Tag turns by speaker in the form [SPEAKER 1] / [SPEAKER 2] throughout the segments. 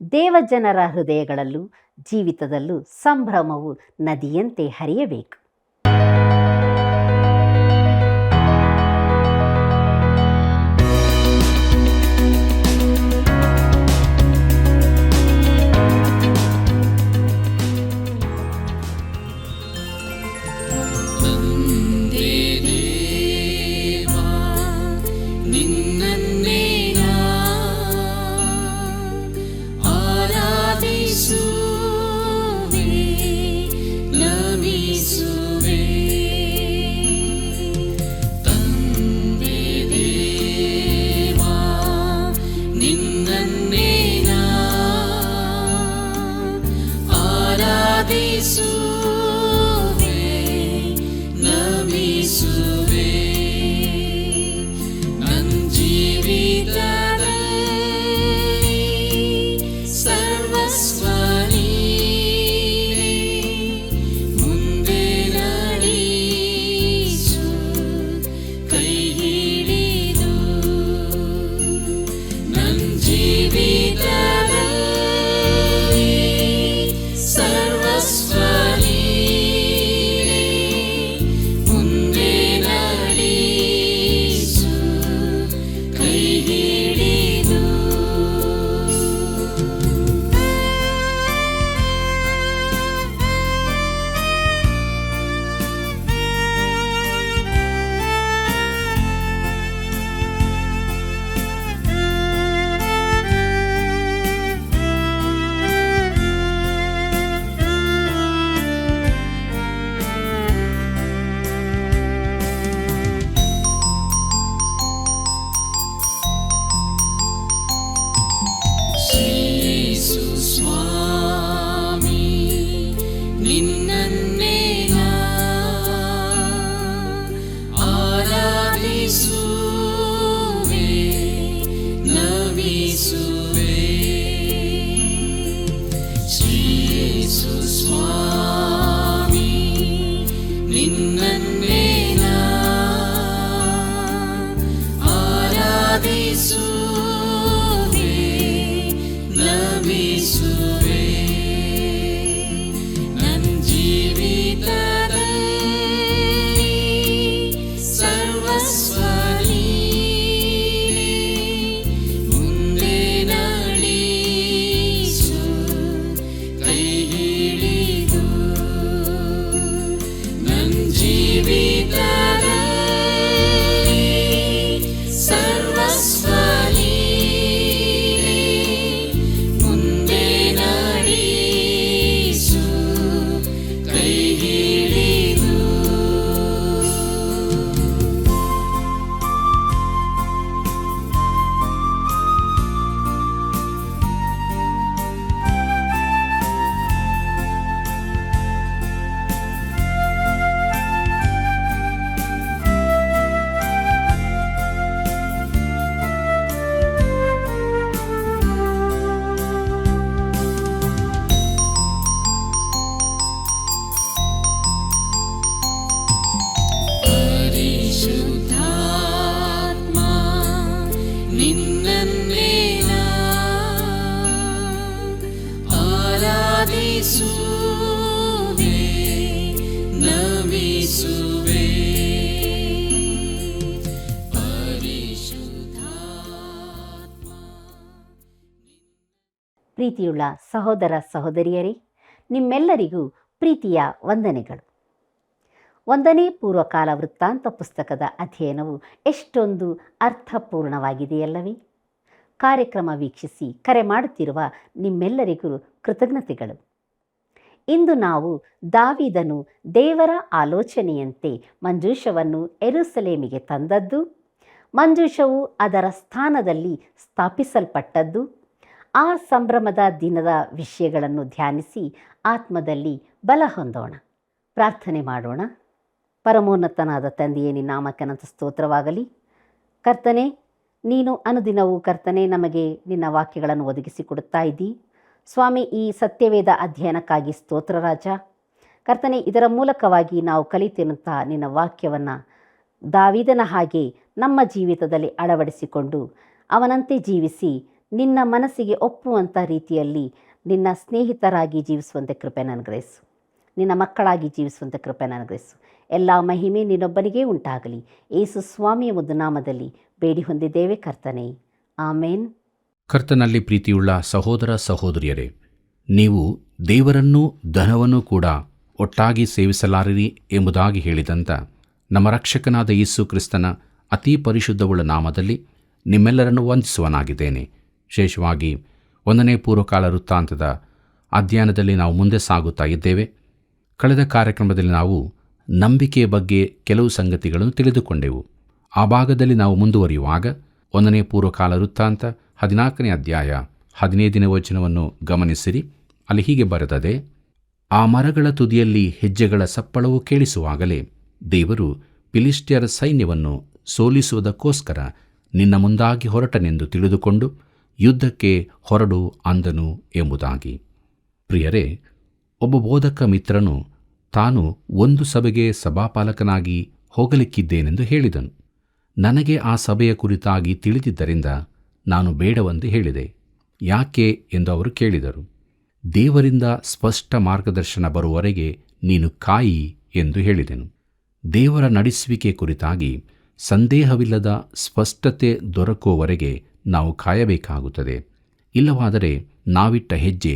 [SPEAKER 1] ದೇವಜನರ ಹೃದಯಗಳಲ್ಲೂ ಜೀವಿತದಲ್ಲೂ ಸಂಭ್ರಮವು ನದಿಯಂತೆ ಹರಿಯಬೇಕು. ಪ್ರೀತಿಯುಳ್ಳ ಸಹೋದರ ಸಹೋದರಿಯರೇ, ನಿಮ್ಮೆಲ್ಲರಿಗೂ ಪ್ರೀತಿಯ ವಂದನೆಗಳು. 1ನೇ ಪೂರ್ವಕಾಲ ವೃತ್ತಾಂತ ಪುಸ್ತಕದ ಅಧ್ಯಯನವು ಎಷ್ಟೊಂದು ಅರ್ಥಪೂರ್ಣವಾಗಿದೆಯಲ್ಲವೇ? ಕಾರ್ಯಕ್ರಮ ವೀಕ್ಷಿಸಿ ಕರೆ ಮಾಡುತ್ತಿರುವ ನಿಮ್ಮೆಲ್ಲರಿಗೂ ಕೃತಜ್ಞತೆಗಳು. ಇಂದು ನಾವು ದಾವೀದನು ದೇವರ ಆಲೋಚನೆಯಂತೆ ಮಂಜೂಷವನ್ನು ಯೆರೂಸಲೇಮಿಗೆ ತಂದದ್ದು, ಮಂಜೂಷವು ಅದರ ಸ್ಥಾನದಲ್ಲಿ ಸ್ಥಾಪಿಸಲ್ಪಟ್ಟದ್ದು, ಆ ಸಂಭ್ರಮದ ದಿನದ ವಿಷಯಗಳನ್ನು ಧ್ಯಾನಿಸಿ ಆತ್ಮದಲ್ಲಿ ಬಲ ಹೊಂದೋಣ. ಪ್ರಾರ್ಥನೆ ಮಾಡೋಣ. ಪರಮೋನ್ನತನಾದ ತಂದೆಯೇ, ನಿನ್ನ ನಾಮಕ್ಕನಂತ ಸ್ತೋತ್ರವಾಗಲಿ. ಕರ್ತನೆ, ನೀನು ಅನುದಿನವೂ ಕರ್ತನೆ ನಮಗೆ ನಿನ್ನ ವಾಕ್ಯಗಳನ್ನು ಒದಗಿಸಿಕೊಡುತ್ತಾ ಇದ್ದಿ ಸ್ವಾಮಿ. ಈ ಸತ್ಯವೇದ ಅಧ್ಯಯನಕ್ಕಾಗಿ ಸ್ತೋತ್ರ ರಾಜ. ಕರ್ತನೆ, ಇದರ ಮೂಲಕವಾಗಿ ನಾವು ಕಲಿತಿರುವಂತಹ ನಿನ್ನ ವಾಕ್ಯವನ್ನು ದಾವೀದನ ಹಾಗೆ ನಮ್ಮ ಜೀವಿತದಲ್ಲಿ ಅಳವಡಿಸಿಕೊಂಡು ಅವನಂತೆ ಜೀವಿಸಿ ನಿನ್ನ ಮನಸ್ಸಿಗೆ ಒಪ್ಪುವಂಥ ರೀತಿಯಲ್ಲಿ ನಿನ್ನ ಸ್ನೇಹಿತರಾಗಿ ಜೀವಿಸುವಂತೆ ಕೃಪೆ ಅನುಗ್ರಹಿಸು. ನಿನ್ನ ಮಕ್ಕಳಾಗಿ ಜೀವಿಸುವಂತೆ ಕೃಪೆ ಅನುಗ್ರಹಿಸು. ಎಲ್ಲ ಮಹಿಮೆ ನಿನ್ನೊಬ್ಬನಿಗೇ ಉಂಟಾಗಲಿ. ಯೇಸು ಸ್ವಾಮಿಯ ಮುದ್ದುನಾಮದಲ್ಲಿ ಬೇಡಿ ಹೊಂದಿದ್ದೇವೆ ಕರ್ತನೇ, ಆಮೇನ್.
[SPEAKER 2] ಕರ್ತನಲ್ಲಿ ಪ್ರೀತಿಯುಳ್ಳ ಸಹೋದರ ಸಹೋದರಿಯರೇ, ನೀವು ದೇವರನ್ನೂ ಧನವನ್ನೂ ಕೂಡ ಒಟ್ಟಾಗಿ ಸೇವಿಸಲಾರಿರಿ ಎಂಬುದಾಗಿ ಹೇಳಿದಂಥ ನಮ್ಮ ರಕ್ಷಕನಾದ ಯೇಸು ಕ್ರಿಸ್ತನ ಅತಿ ಪರಿಶುದ್ಧವುಳ್ಳ ನಾಮದಲ್ಲಿ ನಿಮ್ಮೆಲ್ಲರನ್ನು ವಂದಿಸುವನಾಗಿದ್ದೇನೆ. ವಿಶೇಷವಾಗಿ 1ನೇ ಪೂರ್ವಕಾಲ ವೃತ್ತಾಂತದ ಅಧ್ಯಯನದಲ್ಲಿ ನಾವು ಮುಂದೆ ಸಾಗುತ್ತಾ ಇದ್ದೇವೆ. ಕಳೆದ ಕಾರ್ಯಕ್ರಮದಲ್ಲಿ ನಾವು ನಂಬಿಕೆಯ ಬಗ್ಗೆ ಕೆಲವು ಸಂಗತಿಗಳನ್ನು ತಿಳಿದುಕೊಂಡೆವು. ಆ ಭಾಗದಲ್ಲಿ ನಾವು ಮುಂದುವರಿಯುವಾಗ 1ನೇ ಪೂರ್ವಕಾಲ ವೃತ್ತಾಂತ 14ನೇ ಅಧ್ಯಾಯ 15ನೇ ವಚನವನ್ನು ಗಮನಿಸಿರಿ. ಅಲ್ಲಿ ಹೀಗೆ ಬರೆದದೆ, ಆ ಮರಗಳ ತುದಿಯಲ್ಲಿ ಹೆಜ್ಜೆಗಳ ಸಪ್ಪಳವು ಕೇಳಿಸುವಾಗಲೇ ದೇವರು ಫಿಲಿಷ್ಟಿಯರ ಸೈನ್ಯವನ್ನು ಸೋಲಿಸುವುದಕ್ಕೋಸ್ಕರ ನಿನ್ನ ಮುಂದಾಗಿ ಹೊರಟನೆಂದು ತಿಳಿದುಕೊಂಡು ಯುದ್ಧಕ್ಕೆ ಹೊರಡು ಅಂದನು ಎಂಬುದಾಗಿ. ಪ್ರಿಯರೇ, ಒಬ್ಬ ಬೋಧಕ ಮಿತ್ರನು ತಾನು ಒಂದು ಸಭೆಗೆ ಸಭಾಪಾಲಕನಾಗಿ ಹೋಗಲಿಕ್ಕಿದ್ದೇನೆಂದು ಹೇಳಿದನು. ನನಗೆ ಆ ಸಭೆಯ ಕುರಿತಾಗಿ ತಿಳಿದಿದ್ದರಿಂದ ನಾನು ಬೇಡವೆಂದು ಹೇಳಿದೆ. ಯಾಕೆ ಎಂದು ಅವರು ಕೇಳಿದರು. ದೇವರಿಂದ ಸ್ಪಷ್ಟ ಮಾರ್ಗದರ್ಶನ ಬರುವವರೆಗೆ ನೀನು ಕಾಯಿ ಎಂದು ಹೇಳಿದೆನು. ದೇವರ ನಡೆಸುವಿಕೆ ಕುರಿತಾಗಿ ಸಂದೇಹವಿಲ್ಲದ ಸ್ಪಷ್ಟತೆ ದೊರಕುವವರೆಗೆ ನಾವು ಕಾಯಬೇಕಾಗುತ್ತದೆ. ಇಲ್ಲವಾದರೆ ನಾವಿಟ್ಟ ಹೆಜ್ಜೆ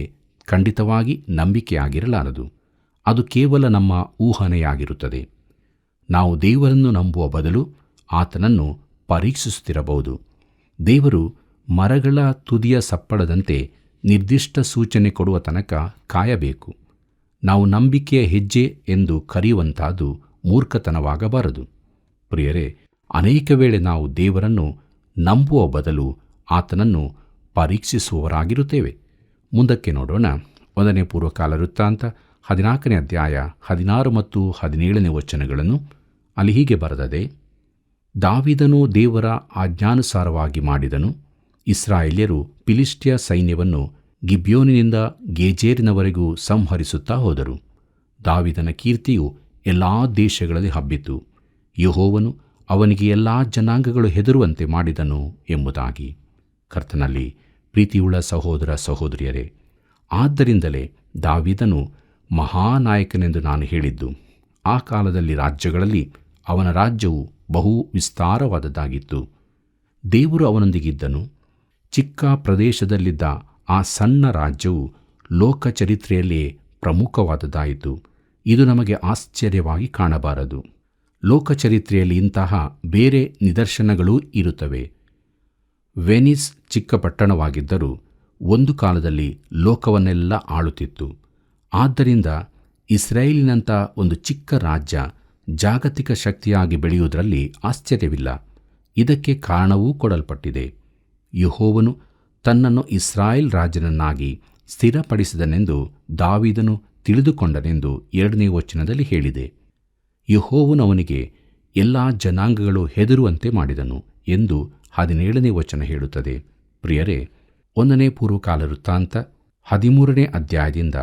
[SPEAKER 2] ಖಂಡಿತವಾಗಿ ನಂಬಿಕೆಯಾಗಿರಲಾರದು. ಅದು ಕೇವಲ ನಮ್ಮ ಊಹನೆಯಾಗಿರುತ್ತದೆ. ನಾವು ದೇವರನ್ನು ನಂಬುವ ಬದಲು ಆತನನ್ನು ಪರೀಕ್ಷಿಸುತ್ತಿರಬಹುದು. ದೇವರು ಮರಗಳ ತುದಿಯ ಸಪ್ಪಳದಂತೆ ನಿರ್ದಿಷ್ಟ ಸೂಚನೆ ಕೊಡುವ ತನಕ ಕಾಯಬೇಕು. ನಾವು ನಂಬಿಕೆಯ ಹೆಜ್ಜೆ ಎಂದು ಕರೆಯುವಂಥದ್ದು ಮೂರ್ಖತನವಾಗಬಾರದು. ಪ್ರಿಯರೇ, ಅನೇಕ ವೇಳೆ ನಾವು ದೇವರನ್ನು ನಂಬುವ ಬದಲು ಆತನನ್ನು ಪರೀಕ್ಷಿಸುವವರಾಗಿರುತ್ತೇವೆ. ಮುಂದಕ್ಕೆ ನೋಡೋಣ. 1ನೇ ಪೂರ್ವಕಾಲ ವೃತ್ತಾಂತ 14ನೇ ಅಧ್ಯಾಯ 16 ಮತ್ತು 17ನೇ ವಚನಗಳನ್ನು. ಅಲ್ಲಿ ಹೀಗೆ ಬರೆದದೆ, ದಾವೀದನು ದೇವರ ಆಜ್ಞಾನುಸಾರವಾಗಿ ಮಾಡಿದನು. ಇಸ್ರಾಯೇಲ್ಯರು ಫಿಲಿಷ್ಟಿಯ ಸೈನ್ಯವನ್ನು ಗಿಬ್ಯೋನಿನಿಂದ ಗೇಜೇರಿನವರೆಗೂ ಸಂಹರಿಸುತ್ತಾ ಹೋದರು. ದಾವೀದನ ಕೀರ್ತಿಯು ಎಲ್ಲ ದೇಶಗಳಲ್ಲಿ ಹಬ್ಬಿತು. ಯೆಹೋವನು ಅವನಿಗೆ ಎಲ್ಲ ಜನಾಂಗಗಳು ಹೆದರುವಂತೆ ಮಾಡಿದನು ಎಂಬುದಾಗಿ. ಕರ್ತನಲ್ಲಿ ಪ್ರೀತಿಯುಳ್ಳ ಸಹೋದರ ಸಹೋದರಿಯರೇ, ಆದ್ದರಿಂದಲೇ ದಾವೀದನು ಮಹಾನಾಯಕನೆಂದು ನಾನು ಹೇಳಿದ್ದು. ಆ ಕಾಲದಲ್ಲಿ ರಾಜ್ಯಗಳಲ್ಲಿ ಅವನ ರಾಜ್ಯವು ಬಹು ವಿಸ್ತಾರವಾದದ್ದಾಗಿತ್ತು. ದೇವರು ಅವನೊಂದಿಗಿದ್ದನು. ಚಿಕ್ಕ ಪ್ರದೇಶದಲ್ಲಿದ್ದ ಆ ಸಣ್ಣ ರಾಜ್ಯವು ಲೋಕ ಚರಿತ್ರೆಯಲ್ಲಿಯೇ ಪ್ರಮುಖವಾದದ್ದಾಯಿತು. ಇದು ನಮಗೆ ಆಶ್ಚರ್ಯವಾಗಿ ಕಾಣಬಾರದು. ಲೋಕಚರಿತ್ರೆಯಲ್ಲಿ ಇಂತಹ ಬೇರೆ ನಿದರ್ಶನಗಳೂ ಇರುತ್ತವೆ. ವೆನಿಸ್ ಚಿಕ್ಕ ಪಟ್ಟಣವಾಗಿದ್ದರೂ ಒಂದು ಕಾಲದಲ್ಲಿ ಲೋಕವನ್ನೆಲ್ಲ ಆಳುತ್ತಿತ್ತು. ಆದ್ದರಿಂದ ಇಸ್ರಾಯೇಲಿನಂಥ ಒಂದು ಚಿಕ್ಕ ರಾಜ್ಯ ಜಾಗತಿಕ ಶಕ್ತಿಯಾಗಿ ಬೆಳೆಯುವುದರಲ್ಲಿ ಆಶ್ಚರ್ಯವಿಲ್ಲ. ಇದಕ್ಕೆ ಕಾರಣವೂ ಕೊಡಲ್ಪಟ್ಟಿದೆ. ಯೆಹೋವನು ತನ್ನನ್ನು ಇಸ್ರಾಯೇಲ್ ರಾಜನನ್ನಾಗಿ ಸ್ಥಿರಪಡಿಸಿದನೆಂದು ದಾವೀದನು ತಿಳಿದುಕೊಂಡನೆಂದು 2ನೇ ವಚನದಲ್ಲಿ ಹೇಳಿದೆ. ಯೆಹೋವನು ಅವನಿಗೆ ಎಲ್ಲ ಜನಾಂಗಗಳು ಹೆದರುವಂತೆ ಮಾಡಿದನು ಎಂದು 17ನೇ ವಚನ ಹೇಳುತ್ತದೆ. ಪ್ರಿಯರೇ, 1ನೇ ಪೂರ್ವಕಾಲ ವೃತ್ತಾಂತ 13ನೇ ಅಧ್ಯಾಯದಿಂದ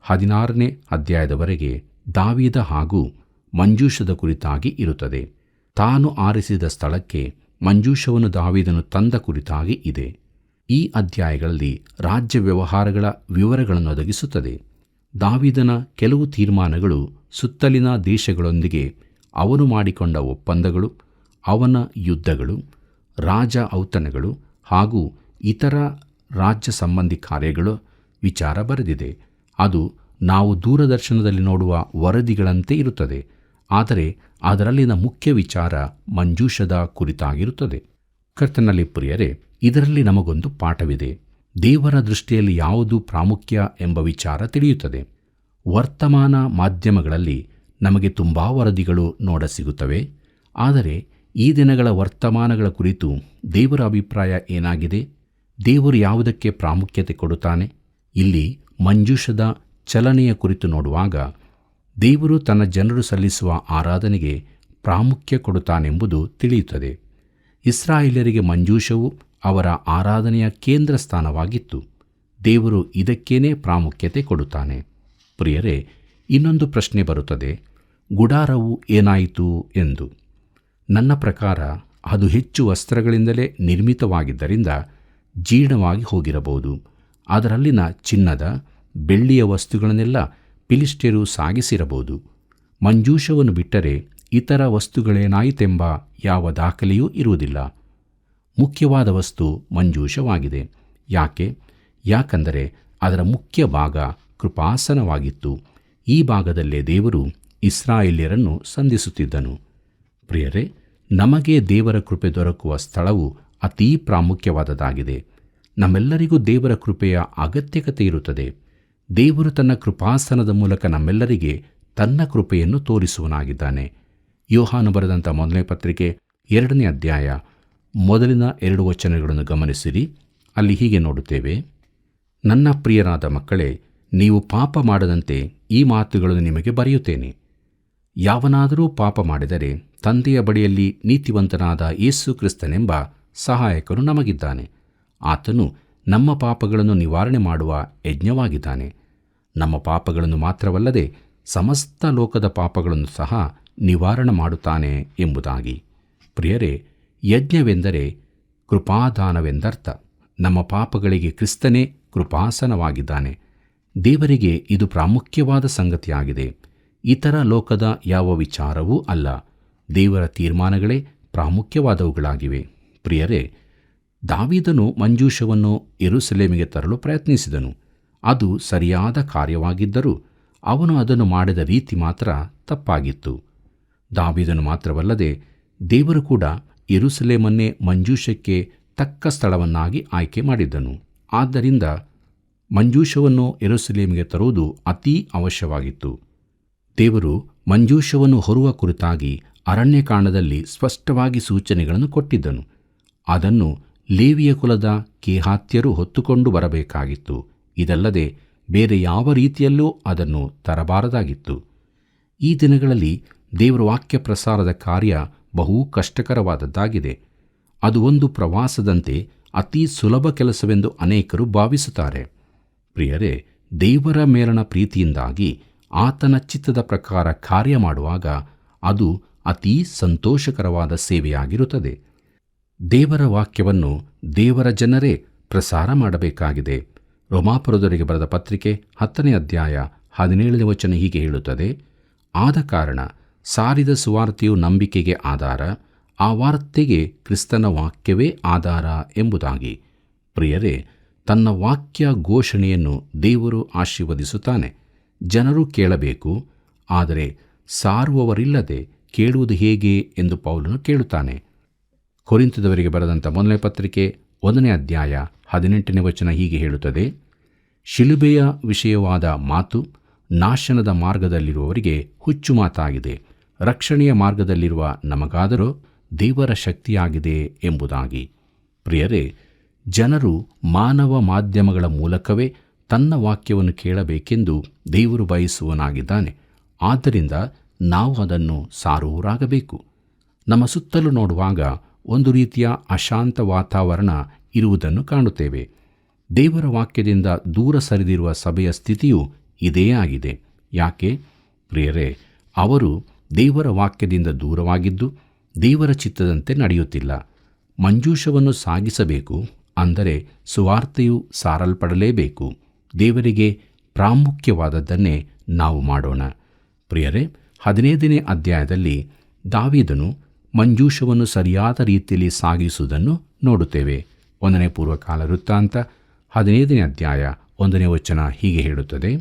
[SPEAKER 2] 16ನೇ ಅಧ್ಯಾಯದವರೆಗೆ ದಾವೀದ ಹಾಗೂ ಮಂಜೂಷದ ಕುರಿತಾಗಿ ಇರುತ್ತದೆ. ತಾನು ಆರಿಸಿದ ಸ್ಥಳಕ್ಕೆ ಮಂಜೂಷವನ್ನು ದಾವೀದನು ತಂದ ಕುರಿತಾಗಿ ಇದೆ. ಈ ಅಧ್ಯಾಯಗಳಲ್ಲಿ ರಾಜ್ಯ ವ್ಯವಹಾರಗಳ ವಿವರಗಳನ್ನು ಒದಗಿಸುತ್ತದೆ. ದಾವೀದನ ಕೆಲವು ತೀರ್ಮಾನಗಳು, ಸುತ್ತಲಿನ ದೇಶಗಳೊಂದಿಗೆ ಅವನು ಮಾಡಿಕೊಂಡ ಒಪ್ಪಂದಗಳು, ಅವನ ಯುದ್ಧಗಳು, ರಾಜ ಔತಣಗಳು ಹಾಗೂ ಇತರ ರಾಜ್ಯ ಸಂಬಂಧಿ ಕಾರ್ಯಗಳು ವಿಚಾರ ಬರೆದಿದೆ. ಅದು ನಾವು ದೂರದರ್ಶನದಲ್ಲಿ ನೋಡುವ ವರದಿಗಳಂತೆ ಇರುತ್ತದೆ. ಆದರೆ ಅದರಲ್ಲಿನ ಮುಖ್ಯ ವಿಚಾರ ಮಂಜೂಷದ ಕುರಿತಾಗಿರುತ್ತದೆ. ಕರ್ತನಲ್ಲಿ ಪ್ರಿಯರೇ, ಇದರಲ್ಲಿ ನಮಗೊಂದು ಪಾಠವಿದೆ. ದೇವರ ದೃಷ್ಟಿಯಲ್ಲಿ ಯಾವುದು ಪ್ರಾಮುಖ್ಯ ಎಂಬ ವಿಚಾರ ತಿಳಿಯುತ್ತದೆ. ವರ್ತಮಾನ ಮಾಧ್ಯಮಗಳಲ್ಲಿ ನಮಗೆ ತುಂಬ ವರದಿಗಳು ನೋಡಸಿಗುತ್ತವೆ. ಆದರೆ ಈ ದಿನಗಳ ವರ್ತಮಾನಗಳ ಕುರಿತು ದೇವರ ಅಭಿಪ್ರಾಯ ಏನಾಗಿದೆ? ದೇವರು ಯಾವುದಕ್ಕೆ ಪ್ರಾಮುಖ್ಯತೆ ಕೊಡುತ್ತಾನೆ? ಇಲ್ಲಿ ಮಂಜೂಷದ ಚಲನೆಯ ಕುರಿತು ನೋಡುವಾಗ ದೇವರು ತನ್ನ ಜನರು ಸಲ್ಲಿಸುವ ಆರಾಧನೆಗೆ ಪ್ರಾಮುಖ್ಯ ಕೊಡುತ್ತಾನೆಂಬುದು ತಿಳಿಯುತ್ತದೆ. ಇಸ್ರಾಯೇಲರಿಗೆ ಮಂಜೂಷವು ಅವರ ಆರಾಧನೆಯ ಕೇಂದ್ರ ಸ್ಥಾನವಾಗಿತ್ತು. ದೇವರು ಇದಕ್ಕೇನೆ ಪ್ರಾಮುಖ್ಯತೆ ಕೊಡುತ್ತಾನೆ. ಪ್ರಿಯರೇ, ಇನ್ನೊಂದು ಪ್ರಶ್ನೆ ಬರುತ್ತದೆ, ಗುಡಾರವು ಏನಾಯಿತು ಎಂದು. ನನ್ನ ಪ್ರಕಾರ ಅದು ಹೆಚ್ಚು ವಸ್ತ್ರಗಳಿಂದಲೇ ನಿರ್ಮಿತವಾಗಿದ್ದರಿಂದ ಜೀರ್ಣವಾಗಿ ಹೋಗಿರಬಹುದು. ಅದರಲ್ಲಿನ ಚಿನ್ನದ ಬೆಳ್ಳಿಯ ವಸ್ತುಗಳನ್ನೆಲ್ಲ ಫಿಲಿಷ್ಟಿಯರು ಸಾಗಿಸಿರಬಹುದು. ಮಂಜೂಷವನ್ನು ಬಿಟ್ಟರೆ ಇತರ ವಸ್ತುಗಳೇನಾಯಿತೆಂಬ ಯಾವ ದಾಖಲೆಯೂ ಇರುವುದಿಲ್ಲ. ಮುಖ್ಯವಾದ ವಸ್ತು ಮಂಜೂಷವಾಗಿದೆ. ಯಾಕಂದರೆ ಅದರ ಮುಖ್ಯ ಭಾಗ ಕೃಪಾಸನವಾಗಿತ್ತು. ಈ ಭಾಗದಲ್ಲೇ ದೇವರು ಇಸ್ರಾಯೇಲ್ಯರನ್ನು ಸಂಧಿಸುತ್ತಿದ್ದನು. ಪ್ರಿಯರೇ, ನಮಗೆ ದೇವರ ಕೃಪೆ ದೊರಕುವ ಸ್ಥಳವು ಅತೀ ಪ್ರಾಮುಖ್ಯವಾದದ್ದಾಗಿದೆ. ನಮ್ಮೆಲ್ಲರಿಗೂ ದೇವರ ಕೃಪೆಯ ಅಗತ್ಯತೆ ಇರುತ್ತದೆ. ದೇವರು ತನ್ನ ಕೃಪಾಸನದ ಮೂಲಕ ನಮ್ಮೆಲ್ಲರಿಗೆ ತನ್ನ ಕೃಪೆಯನ್ನು ತೋರಿಸುವನಾಗಿದ್ದಾನೆ. ಯೋಹಾನ ಬರೆದಂಥ ಮೊದಲನೇ ಪತ್ರಿಕೆ 2ನೇ ಅಧ್ಯಾಯ ಮೊದಲಿನ 2 ವಚನಗಳನ್ನು ಗಮನಿಸಿರಿ. ಅಲ್ಲಿ ಹೀಗೆ ನೋಡುತ್ತೇವೆ: ನನ್ನ ಪ್ರಿಯರಾದ ಮಕ್ಕಳೇ, ನೀವು ಪಾಪ ಮಾಡದಂತೆ ಈ ಮಾತುಗಳನ್ನು ನಿಮಗೆ ಬರೆಯುತ್ತೇನೆ. ಯಾವನಾದರೂ ಪಾಪ ಮಾಡಿದರೆ ತಂದೆಯ ಬಳಿಯಲ್ಲಿ ನೀತಿವಂತನಾದ ಯೇಸು ಕ್ರಿಸ್ತನೆಂಬ ಸಹಾಯಕನು ನಮಗಿದ್ದಾನೆ. ಆತನು ನಮ್ಮ ಪಾಪಗಳನ್ನು ನಿವಾರಣೆ ಮಾಡುವ ಯಜ್ಞವಾಗಿದ್ದಾನೆ. ನಮ್ಮ ಪಾಪಗಳನ್ನು ಮಾತ್ರವಲ್ಲದೆ ಸಮಸ್ತ ಲೋಕದ ಪಾಪಗಳನ್ನು ಸಹ ನಿವಾರಣೆ ಮಾಡುತ್ತಾನೆ ಎಂಬುದಾಗಿ. ಪ್ರಿಯರೇ, ಯಜ್ಞವೆಂದರೆ ಕೃಪಾದಾನವೆಂದರ್ಥ. ನಮ್ಮ ಪಾಪಗಳಿಗೆ ಕ್ರಿಸ್ತನೇ ಕೃಪಾಸನವಾಗಿದ್ದಾನೆ. ದೇವರಿಗೆ ಇದು ಪ್ರಾಮುಖ್ಯವಾದ ಸಂಗತಿಯಾಗಿದೆ. ಇತರ ಲೋಕದ ಯಾವ ವಿಚಾರವೂ ಅಲ್ಲ. ದೇವರ ತೀರ್ಮಾನಗಳೇ ಪ್ರಾಮುಖ್ಯವಾದವುಗಳಾಗಿವೆ. ಪ್ರಿಯರೇ, ದಾವೀದನು ಮಂಜೂಷವನ್ನು ಯೆರೂಸಲೇಮಿಗೆ ತರಲು ಪ್ರಯತ್ನಿಸಿದನು. ಅದು ಸರಿಯಾದ ಕಾರ್ಯವಾಗಿದ್ದರೂ ಅವನು ಅದನ್ನು ಮಾಡಿದ ರೀತಿ ಮಾತ್ರ ತಪ್ಪಾಗಿತ್ತು. ದಾವೀದನು ಮಾತ್ರವಲ್ಲದೆ ದೇವರು ಕೂಡ ಯೆರೂಸಲೇಮನ್ನೇ ಮಂಜೂಷಕ್ಕೆ ತಕ್ಕ ಸ್ಥಳವನ್ನಾಗಿ ಆಯ್ಕೆ ಮಾಡಿದ್ದನು. ಆದ್ದರಿಂದ ಮಂಜೂಷವನ್ನು ಯೆರೂಸಲೇಮಿಗೆ ತರುವುದು ಅತೀ ಅವಶ್ಯವಾಗಿತ್ತು. ದೇವರು ಮಂಜೂಷವನ್ನು ಹೊರುವ ಕುರಿತಾಗಿ ಅರಣ್ಯಕಾಂಡದಲ್ಲಿ ಸ್ಪಷ್ಟವಾಗಿ ಸೂಚನೆಗಳನ್ನು ಕೊಟ್ಟಿದ್ದನು. ಅದನ್ನು ಲೇವಿಯ ಕುಲದ ಕೇಹಾತ್ಯರು ಹೊತ್ತುಕೊಂಡು ಬರಬೇಕಾಗಿತ್ತು. ಇದಲ್ಲದೆ ಬೇರೆ ಯಾವ ರೀತಿಯಲ್ಲೂ ಅದನ್ನು ತರಬಾರದಾಗಿತ್ತು. ಈ ದಿನಗಳಲ್ಲಿ ದೇವರ ವಾಕ್ಯ ಪ್ರಸಾರದ ಕಾರ್ಯ ಬಹು ಕಷ್ಟಕರವಾದದ್ದಾಗಿದೆ. ಅದು ಒಂದು ಪ್ರವಾಸದಂತೆ ಅತೀ ಸುಲಭ ಕೆಲಸವೆಂದು ಅನೇಕರು ಭಾವಿಸುತ್ತಾರೆ. ಪ್ರಿಯರೇ, ದೇವರ ಮೇಲಣ ಪ್ರೀತಿಯಿಂದಾಗಿ ಆತನ ಚಿತ್ತದ ಪ್ರಕಾರ ಕಾರ್ಯ ಮಾಡುವಾಗ ಅದು ಅತೀ ಸಂತೋಷಕರವಾದ ಸೇವೆಯಾಗಿರುತ್ತದೆ. ದೇವರ ವಾಕ್ಯವನ್ನು ದೇವರ ಜನರೇ ಪ್ರಸಾರ ಮಾಡಬೇಕಾಗಿದೆ. ರೋಮಾಪುರದವರಿಗೆ ಬರೆದ ಪತ್ರಿಕೆ 10ನೇ ಅಧ್ಯಾಯ 17ನೇ ವಚನ ಹೀಗೆ ಹೇಳುತ್ತದೆ: ಆದ ಕಾರಣ ಸಾರಿದ ಸುವಾರ್ತೆಯು ನಂಬಿಕೆಗೆ ಆಧಾರ, ಆ ವಾರ್ತೆಗೆ ಕ್ರಿಸ್ತನ ವಾಕ್ಯವೇ ಆಧಾರ ಎಂಬುದಾಗಿ. ಪ್ರಿಯರೇ, ತನ್ನ ವಾಕ್ಯ ಘೋಷಣೆಯನ್ನು ದೇವರು ಆಶೀರ್ವದಿಸುತ್ತಾನೆ. ಜನರು ಕೇಳಬೇಕು, ಆದರೆ ಸಾರುವವರಿಲ್ಲದೆ ಕೇಳುವುದು ಹೇಗೆ ಎಂದು ಪೌಲನು ಕೇಳುತ್ತಾನೆ. ಕೊರಿಂಥದವರಿಗೆ ಬರೆದಂಥ ಮೊದಲನೇ ಪತ್ರಿಕೆ 1ನೇ ಅಧ್ಯಾಯ 18ನೇ ವಚನ ಹೀಗೆ ಹೇಳುತ್ತದೆ: ಶಿಲುಬೆಯ ವಿಷಯವಾದ ಮಾತು ನಾಶನದ ಮಾರ್ಗದಲ್ಲಿರುವವರಿಗೆ ಹುಚ್ಚು ಮಾತಾಗಿದೆ, ರಕ್ಷಣೆಯ ಮಾರ್ಗದಲ್ಲಿರುವ ನಮಗಾದರೂ ದೇವರ ಶಕ್ತಿಯಾಗಿದೆ ಎಂಬುದಾಗಿ. ಪ್ರಿಯರೇ, ಜನರು ಮಾನವ ಮಾಧ್ಯಮಗಳ ಮೂಲಕವೇ ತನ್ನ ವಾಕ್ಯವನ್ನು ಕೇಳಬೇಕೆಂದು ದೇವರು ಬಯಸುವನಾಗಿದ್ದಾನೆ. ಆದ್ದರಿಂದ ನಾವು ಅದನ್ನು ಸಾರುವವರಾಗಬೇಕು. ನಮ್ಮ ಸುತ್ತಲೂ ನೋಡುವಾಗ ಒಂದು ರೀತಿಯ ಅಶಾಂತ ವಾತಾವರಣ ಇರುವುದನ್ನು ಕಾಣುತ್ತೇವೆ. ದೇವರ ವಾಕ್ಯದಿಂದ ದೂರ ಸರಿದಿರುವ ಸಭೆಯ ಸ್ಥಿತಿಯು ಇದೇ ಆಗಿದೆ. ಯಾಕೆ? ಪ್ರಿಯರೇ, ಅವರು ದೇವರ ವಾಕ್ಯದಿಂದ ದೂರವಾಗಿದ್ದು ದೇವರ ಚಿತ್ತದಂತೆ ನಡೆಯುತ್ತಿಲ್ಲ. ಮಂಜೂಷವನ್ನು ಸಾಗಿಸಬೇಕು, ಅಂದರೆ ಸುವಾರ್ತೆಯು ಸಾರಲ್ಪಡಲೇಬೇಕು. ದೇವರಿಗೆ ಪ್ರಾಮುಖ್ಯವಾದದ್ದನ್ನೇ ನಾವು ಮಾಡೋಣ. ಪ್ರಿಯರೇ, 15ನೇ ಅಧ್ಯಾಯದಲ್ಲಿ ದಾವೀದನು ಮಂಜೂಷವನ್ನು ಸರಿಯಾದ ರೀತಿಯಲ್ಲಿ ಸಾಗಿಸುವುದನ್ನು ನೋಡುತ್ತೇವೆ. 1ನೇ ಪೂರ್ವಕಾಲ ವೃತ್ತಾಂತ 15ನೇ ಅಧ್ಯಾಯ 1ನೇ ವಚನ ಹೀಗೆ ಹೇಳುತ್ತದೆ: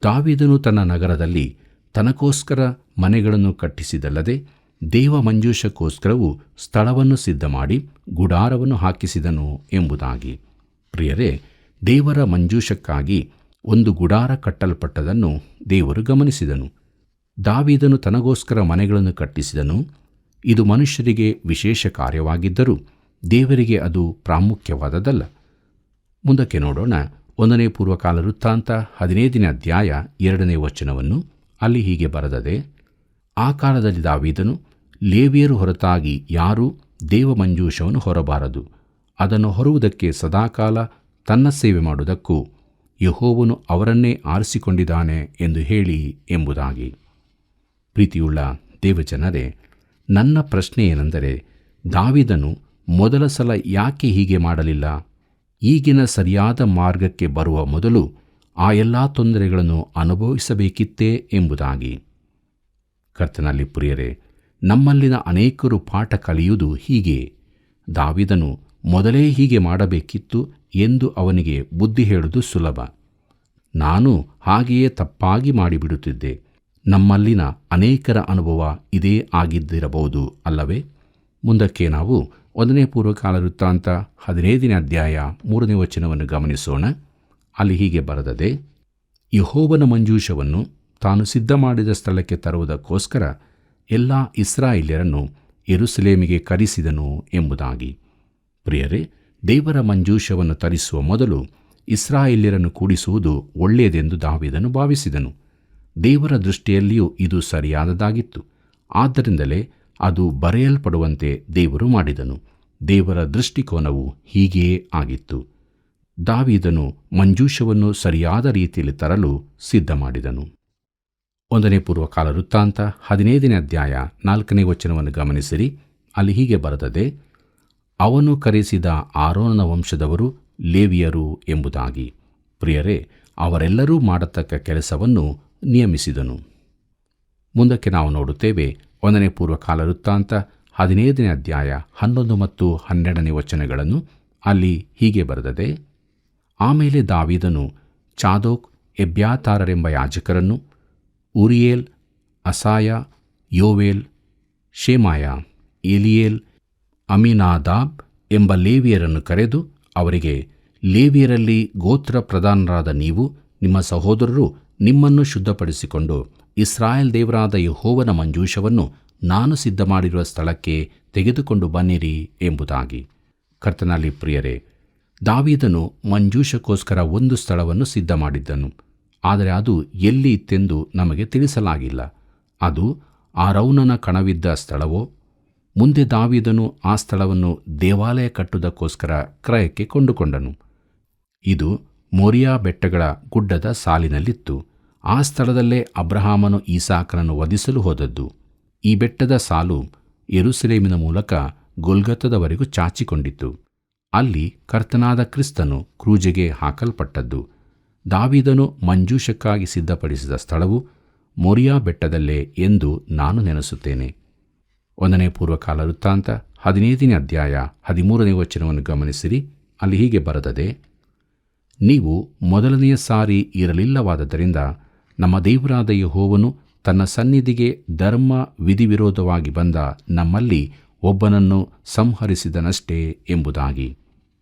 [SPEAKER 2] ದಾವೀದನು ತನ್ನ ನಗರದಲ್ಲಿ ತನಗೋಸ್ಕರ ಮನೆಗಳನ್ನು ಕಟ್ಟಿಸಿದಲ್ಲದೆ ದೇವ ಮಂಜೂಷಕ್ಕೋಸ್ಕರವೂ ಸ್ಥಳವನ್ನು ಸಿದ್ಧ ಮಾಡಿ ಗುಡಾರವನ್ನು ಹಾಕಿಸಿದನು ಎಂಬುದಾಗಿ. ಪ್ರಿಯರೇ, ದೇವರ ಮಂಜೂಷಕ್ಕಾಗಿ ಒಂದು ಗುಡಾರ ಕಟ್ಟಲ್ಪಟ್ಟದನ್ನು ದೇವರು ಗಮನಿಸಿದನು. ದಾವೀದನು ತನಗೋಸ್ಕರ ಮನೆಗಳನ್ನು ಕಟ್ಟಿಸಿದನು. ಇದು ಮನುಷ್ಯರಿಗೆ ವಿಶೇಷ ಕಾರ್ಯವಾಗಿದ್ದರೂ ದೇವರಿಗೆ ಅದು ಪ್ರಾಮುಖ್ಯವಾದದ್ದಲ್ಲ. ಮುಂದಕ್ಕೆ ನೋಡೋಣ. 1ನೇ ಪೂರ್ವಕಾಲ ವೃತ್ತಾಂತ 15ನೇ ಅಧ್ಯಾಯ 2ನೇ ವಚನವನ್ನು. ಅಲ್ಲಿ ಹೀಗೆ ಬರೆದದೆ: ಆ ಕಾಲದಲ್ಲಿ ದಾವೀದನು, ಲೇವಿಯರು ಹೊರತಾಗಿ ಯಾರೂ ದೇವ ಮಂಜೂಷವನ್ನು ಹೊರಬಾರದು, ಅದನ್ನು ಹೊರುವುದಕ್ಕೆ ಸದಾಕಾಲ ತನ್ನ ಸೇವೆ ಮಾಡುವುದಕ್ಕೂ ಯೆಹೋವನು ಅವರನ್ನೇ ಆರಿಸಿಕೊಂಡಿದ್ದಾನೆ ಎಂದು ಹೇಳಿ ಎಂಬುದಾಗಿ. ಪ್ರೀತಿಯುಳ್ಳ ದೇವಜನರೇ, ನನ್ನ ಪ್ರಶ್ನೆ ಏನೆಂದರೆ, ದಾವೀದನು ಮೊದಲ ಸಲ ಯಾಕೆ ಹೀಗೆ ಮಾಡಲಿಲ್ಲ? ಈಗಿನ ಸರಿಯಾದ ಮಾರ್ಗಕ್ಕೆ ಬರುವ ಮೊದಲು ಆ ಎಲ್ಲ ತೊಂದರೆಗಳನ್ನು ಅನುಭವಿಸಬೇಕಿತ್ತೇ ಎಂಬುದಾಗಿ. ಕರ್ತನಲ್ಲಿ ಪ್ರಿಯರೇ, ನಮ್ಮಲ್ಲಿನ ಅನೇಕರು ಪಾಠ ಕಲಿಯುವುದು ಹೀಗೆ. ದಾವೀದನು ಮೊದಲೇ ಹೀಗೆ ಮಾಡಬೇಕಿತ್ತು ಎಂದು ಅವನಿಗೆ ಬುದ್ಧಿ ಹೇಳುವುದು ಸುಲಭ. ನಾನು ಹಾಗೆಯೇ ತಪ್ಪಾಗಿ ಮಾಡಿಬಿಡುತ್ತಿದ್ದೆ. ನಮ್ಮಲ್ಲಿನ ಅನೇಕರ ಅನುಭವ ಇದೇ ಆಗಿದ್ದಿರಬಹುದು ಅಲ್ಲವೇ? ಮುಂದಕ್ಕೆ ನಾವು 1 ಪೂರ್ವಕಾಲ ವೃತ್ತಾಂತ 15ನೇ ಅಧ್ಯಾಯ 3ನೇ ವಚನವನ್ನು ಗಮನಿಸೋಣ. ಅಲ್ಲಿ ಹೀಗೆ ಬರೆದದೆ, ಯೆಹೋವನ ಮಂಜೂಷವನ್ನು ತಾನು ಸಿದ್ಧ ಮಾಡಿದ ಸ್ಥಳಕ್ಕೆ ತರುವುದಕ್ಕೋಸ್ಕರ ಎಲ್ಲ ಇಸ್ರಾಯೇಲ್ಯರನ್ನು ಯೆರೂಸಲೇಮಿಗೆ ಕರೆಸಿದನು ಎಂಬುದಾಗಿ. ಪ್ರಿಯರೇ, ದೇವರ ಮಂಜೂಷವನ್ನು ತರಿಸುವ ಮೊದಲು ಇಸ್ರಾಯೇಲ್ಯರನ್ನು ಕೂಡಿಸುವುದು ಒಳ್ಳೆಯದೆಂದು ದಾವೀದನು ಭಾವಿಸಿದನು. ದೇವರ ದೃಷ್ಟಿಯಲ್ಲಿಯೂ ಇದು ಸರಿಯಾದದಾಗಿತ್ತು. ಆದ್ದರಿಂದಲೇ ಅದು ಬರೆಯಲ್ಪಡುವಂತೆ ದೇವರು ಮಾಡಿದನು. ದೇವರ ದೃಷ್ಟಿಕೋನವು ಹೀಗೆಯೇ ಆಗಿತ್ತು. ದಾವೀದನು ಮಂಜೂಷವನ್ನು ಸರಿಯಾದ ರೀತಿಯಲ್ಲಿ ತರಲು ಸಿದ್ಧ ಮಾಡಿದನು. 1 ಪೂರ್ವಕಾಲ ವೃತ್ತಾಂತ 15ನೇ ಅಧ್ಯಾಯ 4ನೇ ವಚನವನ್ನು ಗಮನಿಸಿರಿ. ಅಲ್ಲಿ ಹೀಗೆ ಬರೆದದೆ, ಅವನು ಕರೆಸಿದ ಆರೋನನ ವಂಶದವರು ಲೇವಿಯರು ಎಂಬುದಾಗಿ. ಪ್ರಿಯರೇ, ಅವರೆಲ್ಲರೂ ಮಾಡತಕ್ಕ ಕೆಲಸವನ್ನು ನಿಯಮಿಸಿದನು. ಮುಂದಕ್ಕೆ ನಾವು ನೋಡುತ್ತೇವೆ 1 ಪೂರ್ವಕಾಲ ವೃತ್ತಾಂತ 15ನೇ ಅಧ್ಯಾಯ 11 ಮತ್ತು 12ನೇ ವಚನಗಳನ್ನು. ಅಲ್ಲಿ ಹೀಗೆ ಬರೆದದೆ, ಆಮೇಲೆ ದಾವೀದನು ಚಾದೋಕ್, ಎಬ್ಯಾತಾರರೆಂಬ ಯಾಜಕರನ್ನು, ಉರಿಯೇಲ್, ಅಸಾಯ, ಯೋವೇಲ್, ಶೇಮಾಯ, ಎಲಿಯೇಲ್, ಅಮಿನಾದಾಬ್ ಎಂಬ ಲೇವಿಯರನ್ನು ಕರೆದು ಅವರಿಗೆ, ಲೇವಿಯರಲ್ಲಿ ಗೋತ್ರ ಪ್ರಧಾನರಾದ ನೀವು ನಿಮ್ಮ ಸಹೋದರರು ನಿಮ್ಮನ್ನು ಶುದ್ಧಪಡಿಸಿಕೊಂಡು ಇಸ್ರಾಯೇಲ್ ದೇವರಾದ ಯೆಹೋವನ ಮಂಜೂಷವನ್ನು ನಾನು ಸಿದ್ಧ ಮಾಡಿರುವ ಸ್ಥಳಕ್ಕೆ ತೆಗೆದುಕೊಂಡು ಬನ್ನಿರಿ ಎಂಬುದಾಗಿ. ಕರ್ತನಲ್ಲಿ ಪ್ರಿಯರೇ, ದಾವೀದನು ಮಂಜೂಷಕ್ಕೋಸ್ಕರ ಒಂದು ಸ್ಥಳವನ್ನು ಸಿದ್ಧ ಮಾಡಿದ್ದನು. ಆದರೆ ಅದು ಎಲ್ಲಿ ಇತ್ತೆಂದು ನಮಗೆ ತಿಳಿಸಲಾಗಿಲ್ಲ. ಅದು ಅರೌನನ ಕಣವಿದ್ದ ಸ್ಥಳವೋ? ಮುಂದೆ ದಾವೀದನು ಆ ಸ್ಥಳವನ್ನು ದೇವಾಲಯ ಕಟ್ಟುವುದಕ್ಕೋಸ್ಕರ ಕ್ರಯಕ್ಕೆ ಕೊಂಡುಕೊಂಡನು. ಇದು ಮೋರಿಯಾ ಬೆಟ್ಟಗಳ ಗುಡ್ಡದ ಸಾಲಿನಲ್ಲಿತ್ತು. ಆ ಸ್ಥಳದಲ್ಲೇ ಅಬ್ರಹಾಮನು ಈಸಾಕನನ್ನು ವಧಿಸಲು ಹೋದದ್ದು. ಈ ಬೆಟ್ಟದ ಸಾಲು ಯೆರೂಸಲೇಮಿನ ಮೂಲಕ ಗೊಲ್ಗೊಥದವರೆಗೂ ಚಾಚಿಕೊಂಡಿತ್ತು. ಅಲ್ಲಿ ಕರ್ತನಾದ ಕ್ರಿಸ್ತನು ಕ್ರೂಜೆಗೆ ಹಾಕಲ್ಪಟ್ಟದ್ದು. ದಾವೀದನು ಮಂಜೂಷಕ್ಕಾಗಿ ಸಿದ್ಧಪಡಿಸಿದ ಸ್ಥಳವು ಮೋರಿಯಾ ಬೆಟ್ಟದಲ್ಲೇ ಎಂದು ನಾನು ನೆನೆಸುತ್ತೇನೆ. 1 ಪೂರ್ವಕಾಲ ವೃತ್ತಾಂತ 15ನೇ ಅಧ್ಯಾಯ 13ನೇ ವಚನವನ್ನು ಗಮನಿಸಿರಿ. ಅಲ್ಲಿ ಹೀಗೆ ಬರೆದದೆ, ನೀವು ಮೊದಲನೆಯ ಸಾರಿ ಇರಲಿಲ್ಲವಾದ್ದರಿಂದ ನಮ್ಮ ದೇವರಾದ ಯೆಹೋವನು ತನ್ನ ಸನ್ನಿಧಿಗೆ ಧರ್ಮ ವಿಧಿವಿರೋಧವಾಗಿ ಬಂದ ನಮ್ಮಲ್ಲಿ ಒಬ್ಬನನ್ನು ಸಂಹರಿಸಿದನಷ್ಟೇ ಎಂಬುದಾಗಿ.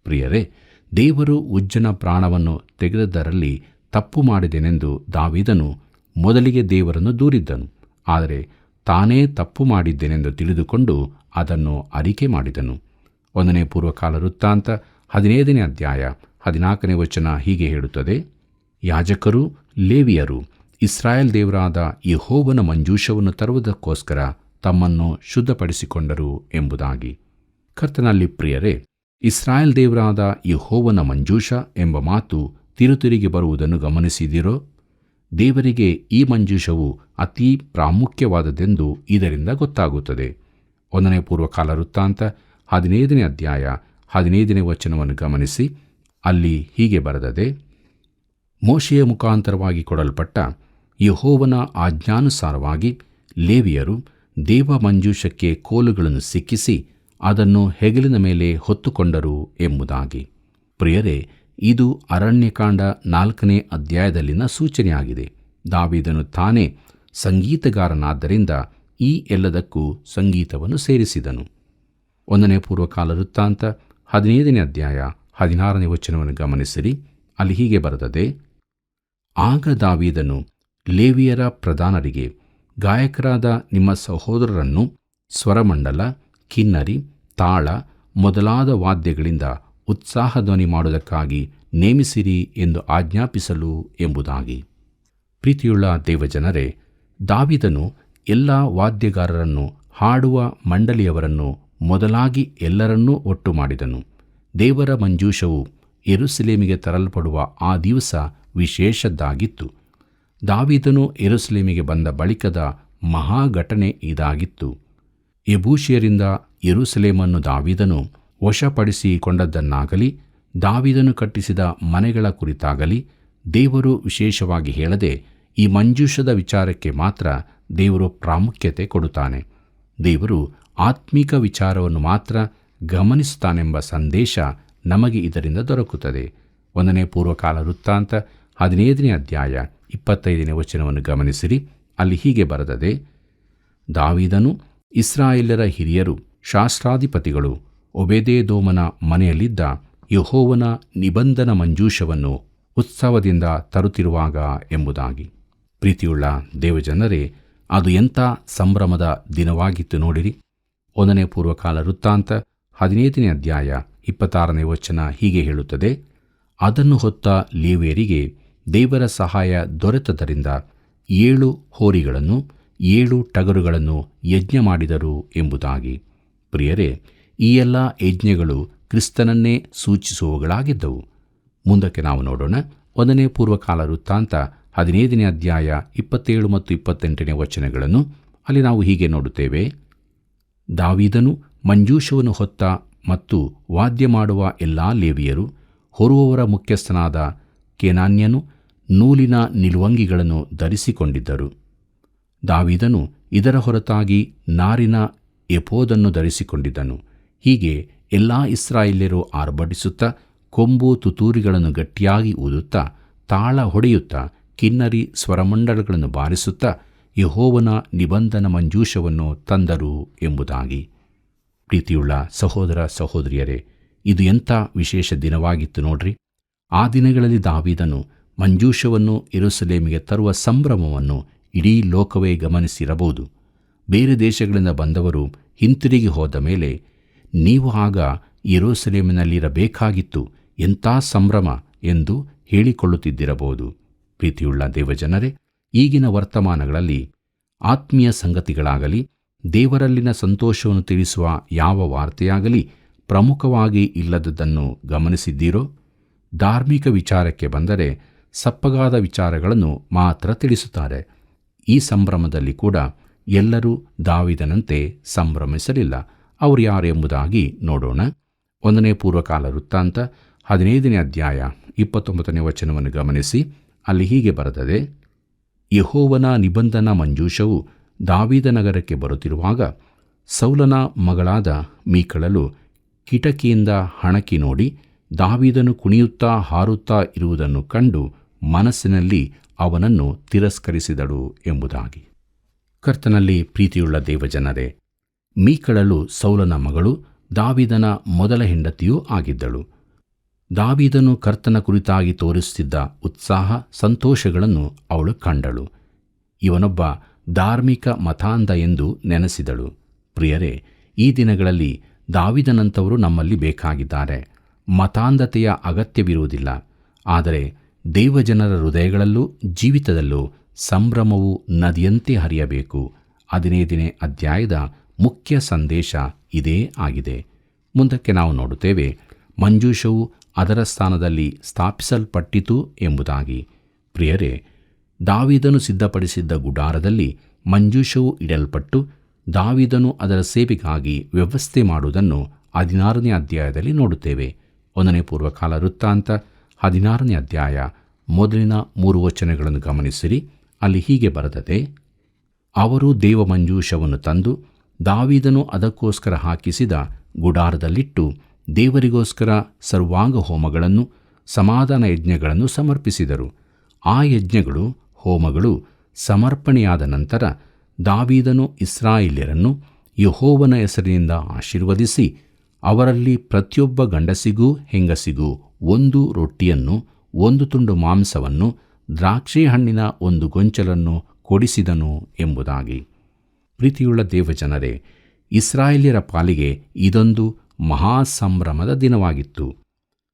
[SPEAKER 2] ಪ್ರಿಯರೇ, ದೇವರು ಉಜ್ಜನ ಪ್ರಾಣವನ್ನು ತೆಗೆದದ್ದರಲ್ಲಿ ತಪ್ಪು ಮಾಡಿದೆನೆಂದು ದಾವೀದನು ಮೊದಲಿಗೆ ದೇವರನ್ನು ದೂರಿದ್ದನು. ಆದರೆ ತಾನೇ ತಪ್ಪು ಮಾಡಿದ್ದೇನೆಂದು ತಿಳಿದುಕೊಂಡು ಅದನ್ನು ಅರಿಕೆ ಮಾಡಿದನು. 1 ಪೂರ್ವಕಾಲ ವೃತ್ತಾಂತ 15ನೇ ಅಧ್ಯಾಯ 14ನೇ ವಚನ ಹೀಗೆ ಹೇಳುತ್ತದೆ, ಯಾಜಕರು ಲೇವಿಯರು ಇಸ್ರಾಯೇಲ್ ದೇವರಾದ ಯೆಹೋವನ ಮಂಜೂಷವನ್ನು ತರುವುದಕ್ಕೋಸ್ಕರ ತಮ್ಮನ್ನು ಶುದ್ಧಪಡಿಸಿಕೊಂಡರು ಎಂಬುದಾಗಿ. ಕರ್ತನಲ್ಲಿ ಪ್ರಿಯರೇ, ಇಸ್ರಾಯೇಲ್ ದೇವರಾದ ಯೆಹೋವನ ಮಂಜೂಷ ಎಂಬ ಮಾತು ತಿರುತಿರುಗಿ ಬರುವುದನ್ನು ಗಮನಿಸಿದಿರೋ? ದೇವರಿಗೆ ಈ ಮಂಜೂಷವು ಅತೀ ಪ್ರಾಮುಖ್ಯವಾದದ್ದೆಂದು ಇದರಿಂದ ಗೊತ್ತಾಗುತ್ತದೆ. 1 ಪೂರ್ವಕಾಲ ವೃತ್ತಾಂತ 15ನೇ ಅಧ್ಯಾಯ 15ನೇ ವಚನವನ್ನು ಗಮನಿಸಿ. ಅಲ್ಲಿ ಹೀಗೆ ಬರೆದದೆ, ಮೋಶೆಯ ಮುಖಾಂತರವಾಗಿ ಕೊಡಲ್ಪಟ್ಟ ಯೆಹೋವನ ಆಜ್ಞಾನುಸಾರವಾಗಿ ಲೇವಿಯರು ದೇವ ಮಂಜೂಷಕ್ಕೆ ಕೋಲುಗಳನ್ನು ಸಿಕ್ಕಿಸಿ ಅದನ್ನು ಹೆಗಲಿನ ಮೇಲೆ ಹೊತ್ತುಕೊಂಡರು ಎಂಬುದಾಗಿ. ಪ್ರಿಯರೇ, ಇದು ಅರಣ್ಯಕಾಂಡ 4ನೇ ಅಧ್ಯಾಯದಲ್ಲಿನ ಸೂಚನೆಯಾಗಿದೆ. ದಾವೀದನು ತಾನೇ ಸಂಗೀತಗಾರನಾದ್ದರಿಂದ ಈ ಎಲ್ಲದಕ್ಕೂ ಸಂಗೀತವನ್ನು ಸೇರಿಸಿದನು. 1 ಪೂರ್ವಕಾಲ ವೃತ್ತಾಂತ 15ನೇ ಅಧ್ಯಾಯ 16ನೇ ವಚನವನ್ನು ಗಮನಿಸಿರಿ. ಅಲ್ಲಿ ಹೀಗೆ ಬರೆದದೆ, ಆಗ ದಾವೀದನು ಲೇವಿಯರ ಪ್ರಧಾನರಿಗೆ, ಗಾಯಕರಾದ ನಿಮ್ಮ ಸಹೋದರರನ್ನು ಸ್ವರಮಂಡಲ, ಕಿನ್ನರಿ, ತಾಳ ಮೊದಲಾದ ವಾದ್ಯಗಳಿಂದ ಉತ್ಸಾಹಧ್ವನಿ ಮಾಡುವುದಕ್ಕಾಗಿ ನೇಮಿಸಿರಿ ಎಂದು ಆಜ್ಞಾಪಿಸಲು ಎಂಬುದಾಗಿ. ಪ್ರೀತಿಯುಳ್ಳ ದೇವಜನರೇ, ದಾವೀದನು ಎಲ್ಲ ವಾದ್ಯಗಾರರನ್ನು, ಹಾಡುವ ಮಂಡಳಿಯವರನ್ನು, ಮೊದಲಾಗಿ ಎಲ್ಲರನ್ನೂ ಒಟ್ಟು ಮಾಡಿದನು. ದೇವರ ಮಂಜೂಷವು ಯೆರೂಸಲೇಮಿಗೆ ತರಲ್ಪಡುವ ಆ ದಿವಸ ವಿಶೇಷದ್ದಾಗಿತ್ತು. ದಾವೀದನು ಯೆರೂಸಲೇಮಿಗೆ ಬಂದ ಬಳಿಕದ ಮಹಾಘಟನೆ ಇದಾಗಿತ್ತು. ಯೆಬೂಸಿಯರಿಂದ ಯೆರೂಸಲೇಮನ್ನು ದಾವೀದನು ವಶಪಡಿಸಿಕೊಂಡದ್ದನ್ನಾಗಲಿ ದಾವೀದನು ಕಟ್ಟಿಸಿದ ಮನೆಗಳ ಕುರಿತಾಗಲಿ ದೇವರು ವಿಶೇಷವಾಗಿ ಹೇಳದೆ ಈ ಮಂಜೂಷದ ವಿಚಾರಕ್ಕೆ ಮಾತ್ರ ದೇವರು ಪ್ರಾಮುಖ್ಯತೆ ಕೊಡುತ್ತಾನೆ. ದೇವರು ಆತ್ಮಿಕ ವಿಚಾರವನ್ನು ಮಾತ್ರ ಗಮನಿಸುತ್ತಾನೆಂಬ ಸಂದೇಶ ನಮಗೆ ಇದರಿಂದ ದೊರಕುತ್ತದೆ. 1ನೇ ಪೂರ್ವಕಾಲ ವೃತ್ತಾಂತ 15ನೇ ಅಧ್ಯಾಯ 25ನೇ ವಚನವನ್ನು ಗಮನಿಸಿರಿ. ಅಲ್ಲಿ ಹೀಗೆ ಬರೆದದೆ, ದಾವೀದನು ಇಸ್ರಾಯೇಲ್ಯರ ಹಿರಿಯರು ಶಾಸ್ತ್ರಾಧಿಪತಿಗಳು ಒಬೇದೆದೋಮನ ಮನೆಯಲ್ಲಿದ್ದ ಯೆಹೋವನ ನಿಬಂಧನ ಮಂಜೂಷವನ್ನು ಉತ್ಸವದಿಂದ ತರುತ್ತಿರುವಾಗ ಎಂಬುದಾಗಿ. ಪ್ರೀತಿಯುಳ್ಳ ದೇವಜನರೇ, ಅದು ಎಂಥ ಸಂಭ್ರಮದ ದಿನವಾಗಿತ್ತು ನೋಡಿರಿ. 1ನೇ ಪೂರ್ವಕಾಲ ವೃತ್ತಾಂತ 15ನೇ ಅಧ್ಯಾಯ 26ನೇ ವಚನ ಹೀಗೆ ಹೇಳುತ್ತದೆ, ಅದನ್ನು ಹೊತ್ತ ಲೇವಿಯರಿಗೆ ದೇವರ ಸಹಾಯ ದೊರೆತದರಿಂದ 7 ಹೋರಿಗಳನ್ನು 7 ಟಗರುಗಳನ್ನು ಯಜ್ಞ ಮಾಡಿದರು ಎಂಬುದಾಗಿ. ಪ್ರಿಯರೇ, ಈ ಎಲ್ಲ ಯಜ್ಞಗಳು ಕ್ರಿಸ್ತನನ್ನೇ ಸೂಚಿಸುವವುಗಳಾಗಿದ್ದವು. ಮುಂದಕ್ಕೆ ನಾವು ನೋಡೋಣ. 1ನೇ ಪೂರ್ವಕಾಲ ವೃತ್ತಾಂತ 15ನೇ ಅಧ್ಯಾಯ 27 ಮತ್ತು 28ನೇ ವಚನಗಳನ್ನು. ಅಲ್ಲಿ ನಾವು ಹೀಗೆ ನೋಡುತ್ತೇವೆ, ದಾವೀದನು ಮಂಜೂಷವನ್ನು ಹೊತ್ತ ಮತ್ತು ವಾದ್ಯ ಮಾಡುವ ಎಲ್ಲಾ ಲೇವಿಯರು ಹೊರುವವರ ಮುಖ್ಯಸ್ಥನಾದ ಕೇನಾನ್ಯನು ನೂಲಿನ ನಿಲುವಂಗಿಗಳನ್ನು ಧರಿಸಿಕೊಂಡಿದ್ದರು. ದಾವೀದನು ಇದರ ಹೊರತಾಗಿ ನಾರಿನ ಎಫೋದನ್ನು ಧರಿಸಿಕೊಂಡಿದ್ದನು. ಹೀಗೆ ಎಲ್ಲಾ ಇಸ್ರಾಯೇಲ್ಯರು ಆರ್ಭಟಿಸುತ್ತಾ ಕೊಂಬು ತುತ್ತೂರಿಗಳನ್ನು ಗಟ್ಟಿಯಾಗಿ ಊದುತ್ತಾ ತಾಳ ಹೊಡೆಯುತ್ತಾ ಕಿನ್ನರಿ ಸ್ವರಮಂಡಲಗಳನ್ನು ಬಾರಿಸುತ್ತಾ ಯೆಹೋವನ ನಿಬಂಧನ ಮಂಜೂಷವನ್ನು ತಂದರು ಎಂಬುದಾಗಿ. ಪ್ರೀತಿಯುಳ್ಳ ಸಹೋದರ ಸಹೋದರಿಯರೇ, ಇದು ಎಂಥ ವಿಶೇಷ ದಿನವಾಗಿತ್ತು ನೋಡ್ರಿ. ಆ ದಿನಗಳಲ್ಲಿ ದಾವೀದನು ಮಂಜೂಷವನ್ನು ಯೆರೂಸಲೇಮಿಗೆ ತರುವ ಸಂಭ್ರಮವನ್ನು ಇಡೀ ಲೋಕವೇ ಗಮನಿಸಿರಬಹುದು. ಬೇರೆ ದೇಶಗಳಿಂದ ಬಂದವರು ಹಿಂತಿರುಗಿ ಹೋದ ಮೇಲೆ ನೀವು ಆಗ ಯೆರೂಸಲೇಮಿನಲ್ಲಿರಬೇಕಾಗಿತ್ತು, ಎಂಥ ಸಂಭ್ರಮ ಎಂದು ಹೇಳಿಕೊಳ್ಳುತ್ತಿದ್ದಿರಬಹುದು. ಪ್ರೀತಿಯುಳ್ಳ ದೇವಜನರೇ, ಈಗಿನ ವರ್ತಮಾನಗಳಲ್ಲಿ ಆತ್ಮೀಯ ಸಂಗತಿಗಳಾಗಲಿ ದೇವರಲ್ಲಿನ ಸಂತೋಷವನ್ನು ತಿಳಿಸುವ ಯಾವ ವಾರ್ತೆಯಾಗಲಿ ಪ್ರಮುಖವಾಗಿ ಇಲ್ಲದದ್ದನ್ನು ಗಮನಿಸಿದ್ದೀರೋ? ಧಾರ್ಮಿಕ ವಿಚಾರಕ್ಕೆ ಬಂದರೆ ಸಪ್ಪಗಾದ ವಿಚಾರಗಳನ್ನು ಮಾತ್ರ ತಿಳಿಸುತ್ತಾರೆ. ಈ ಸಂಭ್ರಮದಲ್ಲಿ ಕೂಡ ಎಲ್ಲರೂ ದಾವೀದನಂತೆ ಸಂಭ್ರಮಿಸಲಿಲ್ಲ. ಅವರು ಯಾರು ಎಂಬುದಾಗಿ ನೋಡೋಣ. 1ನೇ ಪೂರ್ವಕಾಲ ವೃತ್ತಾಂತ 15ನೇ ಅಧ್ಯಾಯ 29ನೇ ವಚನವನ್ನು ಗಮನಿಸಿ. ಅಲ್ಲಿ ಹೀಗೆ ಬರೆದದೆ, ಯೆಹೋವನ ನಿಬಂಧನ ಮಂಜೂಷವು ದಾವೀದನಗರಕ್ಕೆ ಬರುತ್ತಿರುವಾಗ ಸೌಲನ ಮಗಳಾದ ಮೀಕಳಲು ಕಿಟಕಿಯಿಂದ ಹಣಕಿ ನೋಡಿ ದಾವೀದನು ಕುಣಿಯುತ್ತಾ ಹಾರುತ್ತಾ ಇರುವುದನ್ನು ಕಂಡು ಮನಸ್ಸಿನಲ್ಲಿ ಅವನನ್ನು ತಿರಸ್ಕರಿಸಿದಳು ಎಂಬುದಾಗಿ. ಕರ್ತನಲ್ಲಿ ಪ್ರೀತಿಯುಳ್ಳ ದೇವಜನರೇ, ಮೀಕಳಲು ಸೌಲನ ಮಗಳು, ದಾವೀದನ ಮೊದಲ ಹೆಂಡತಿಯೂ ಆಗಿದ್ದಳು. ದಾವೀದನು ಕರ್ತನ ಕುರಿತಾಗಿ ತೋರಿಸುತ್ತಿದ್ದ ಉತ್ಸಾಹ ಸಂತೋಷಗಳನ್ನು ಅವಳು ಕಂಡಳು. ಇವನೊಬ್ಬ ಧಾರ್ಮಿಕ ಮತಾಂಧ ಎಂದು ನೆನೆಸಿದಳು. ಪ್ರಿಯರೇ, ಈ ದಿನಗಳಲ್ಲಿ ದಾವೀದನಂಥವರು ನಮ್ಮಲ್ಲಿ ಬೇಕಾಗಿದ್ದಾರೆ. ಮತಾಂಧತೆಯ ಅಗತ್ಯವಿರುವುದಿಲ್ಲ. ಆದರೆ ದೇವಜನರ ಹೃದಯಗಳಲ್ಲೂ ಜೀವಿತದಲ್ಲೂ ಸಂಭ್ರಮವು ನದಿಯಂತೆ ಹರಿಯಬೇಕು. 15ನೇ ಅಧ್ಯಾಯದ ಮುಖ್ಯ ಸಂದೇಶ ಇದೇ ಆಗಿದೆ. ಮುಂದಕ್ಕೆ ನಾವು ನೋಡುತ್ತೇವೆ, ಮಂಜೂಷವು ಅದರ ಸ್ಥಾನದಲ್ಲಿ ಸ್ಥಾಪಿಸಲ್ಪಟ್ಟಿತು ಎಂಬುದಾಗಿ. ಪ್ರಿಯರೇ, ದಾವೀದನು ಸಿದ್ಧಪಡಿಸಿದ್ದ ಗುಡಾರದಲ್ಲಿ ಮಂಜೂಷವು ಇಡಲ್ಪಟ್ಟು ದಾವೀದನು ಅದರ ಸೇವೆಗಾಗಿ ವ್ಯವಸ್ಥೆ ಮಾಡುವುದನ್ನು 16ನೇ ಅಧ್ಯಾಯದಲ್ಲಿ ನೋಡುತ್ತೇವೆ. 1ನೇ ಪೂರ್ವಕಾಲ ವೃತ್ತಾಂತ 16ನೇ ಅಧ್ಯಾಯ ಮೊದಲಿನ 3 ವಚನಗಳನ್ನು ಗಮನಿಸಿರಿ. ಅಲ್ಲಿ ಹೀಗೆ ಬರೆದದೆ, ಅವರು ದೇವ ಮಂಜೂಷವನ್ನು ತಂದು ದಾವೀದನು ಅದಕ್ಕೋಸ್ಕರ ಹಾಕಿಸಿದ ಗುಡಾರದಲ್ಲಿಟ್ಟು ದೇವರಿಗೋಸ್ಕರ ಸರ್ವಾಂಗ ಹೋಮಗಳನ್ನು ಸಮಾಧಾನ ಯಜ್ಞಗಳನ್ನು ಸಮರ್ಪಿಸಿದರು. ಆ ಯಜ್ಞಗಳು ಹೋಮಗಳು ಸಮರ್ಪಣೆಯಾದ ನಂತರ ದಾವೀದನು ಇಸ್ರಾಯೇಲ್ಯರನ್ನು ಯೆಹೋವನ ಹೆಸರಿನಿಂದ ಆಶೀರ್ವದಿಸಿ ಅವರಲ್ಲಿ ಪ್ರತಿಯೊಬ್ಬ ಗಂಡಸಿಗೂ ಹೆಂಗಸಿಗೂ 1 ರೊಟ್ಟಿಯನ್ನು 1 ತುಂಡು ಮಾಂಸವನ್ನು ದ್ರಾಕ್ಷಿ ಹಣ್ಣಿನ 1 ಗೊಂಚಲನ್ನು ಕೊಡಿಸಿದನು ಎಂಬುದಾಗಿ. ಪ್ರೀತಿಯುಳ್ಳ ದೇವಜನರೇ, ಇಸ್ರಾಯೇಲ್ಯರ ಪಾಲಿಗೆ ಇದೊಂದು ಮಹಾಸಂಭ್ರಮದ ದಿನವಾಗಿತ್ತು.